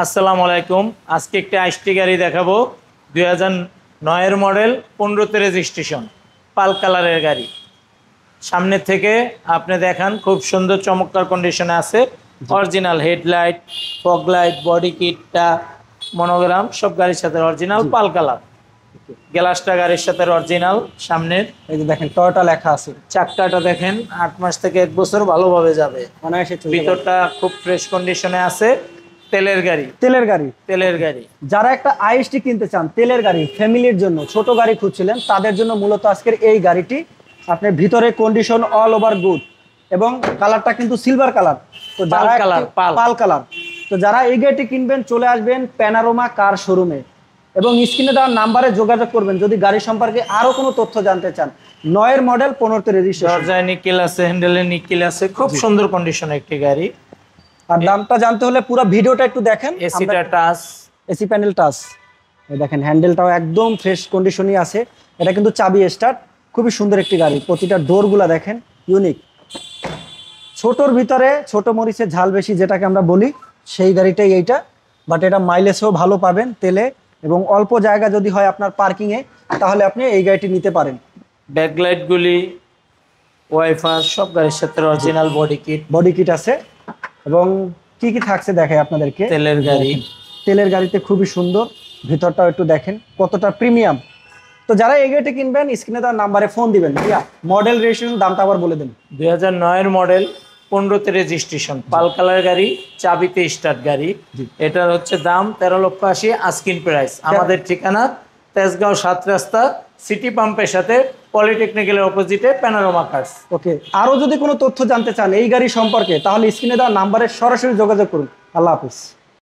আসসালামু আলাইকুম। আজকে একটা আইসটি গাড়ি দেখাবো 2009 মডেল, 15তে রেজিস্ট্রেশন, পাল কালারের গাড়ি। সামনে থেকে আপনি দেখান, খুব সুন্দর চমৎকার কন্ডিশনে আছে। Original headlight, fog light, body কিটটা, মনোগ্রাম সব গাড়ির সাথে অরিজিনাল পাল কালার। গ্লাসটা গাড়ির সাথে অরিজিনাল। সামনের এই যে দেখেন টয়োটা লেখা আছে। চাক্কাটা দেখেন 8 মাস থেকে 1 বছর ভালোভাবে যাবে। ভিতরটা খুব ফ্রেশ কন্ডিশনে আছে। তেলের গাড়ি, তেলের গাড়ি, তেলের গাড়ি। যারা একটা আইএসটি কিনতে চান, তেলের গাড়ি, ফ্যামিলির জন্য ছোট গাড়ি খুঁজছিলেন, তাদের জন্য মূলত আজকের এই গাড়িটি। আপনার ভিতরে কন্ডিশন অল ওভার গুড এবং কালারটা কিন্তু সিলভার কালার। তো যারা পাল কালার, তো যারা এই গাড়িটি কিনবেন চলে আসবেন প্যানারোমা কার শোরুমে এবং স্ক্রিনে দেওয়ার নাম্বারে যোগাযোগ করবেন যদি গাড়ি সম্পর্কে আরো কোনো তথ্য জানতে চান। 9 মডেল, 15তে রেজিস্ট্রেশন। দরজায় নিকেল আছে, হ্যান্ডেলে নিকেল আছে, খুব সুন্দর কন্ডিশনে একটি গাড়ি। আর দামটা জানতে হলে পুরো ভিডিওটা একটু দেখেন। এসিটা টাচ, এসি প্যানেল টাচ, দেখেন হ্যান্ডেলটাও একদম ফ্রেশ কন্ডিশনই আছে। এটা কিন্তু চাবি স্টার্ট, খুবই সুন্দর একটি গাড়ি। প্রতিটা ডোরগুলা দেখেন ইউনিক। ছোটর ভিতরে ছোট মরিচের ঝাল বেশি যেটাকে আমরা বলি, সেই গাড়িটাই এইটা। বাট এটা মাইলেজও ভালো পাবেন তেলে, এবং অল্প জায়গা যদি হয় আপনার পার্কিংয়ে, তাহলে আপনি এই গাড়িটি নিতে পারেন। ব্যাকলাইটগুলি, ওয়াইফার সব গাড়ির সাথে অরিজিনাল বডি কিট আছে। এবং কি কি থাকছে দেখে আপনাদেরকে। তেলের গাড়ি, তেলের গাড়িতে খুবই সুন্দর। ভিতরটাও একটু দেখেন কতটা প্রিমিয়াম। তো যারা এই গাড়িটি কিনবেন স্ক্রিনে দেওয়ার নাম্বারে ফোন দিবেন। মডেল রেজিস্ট্রেশন দামটা আবার বলে দেন। 2009 মডেল, 15তে রেজিস্ট্রেশন, পাল কালার গাড়ি, চাবিতে স্টার্ট গাড়ি। এটার হচ্ছে দাম 13,80,000 আস্কিং প্রাইস। আমাদের ঠিকানা তেজগাঁও 7 রাস্তা, সিটি পাম্পের সাথে, পলিটেকনিক্যালের অপোজিটে, প্যানোরামা কার্স। ওকে, আরও যদি কোনো তথ্য জানতে চান এই গাড়ি সম্পর্কে, তাহলে স্ক্রিনে দেওয়া নাম্বারে সরাসরি যোগাযোগ করুন। আল্লাহ হাফিজ।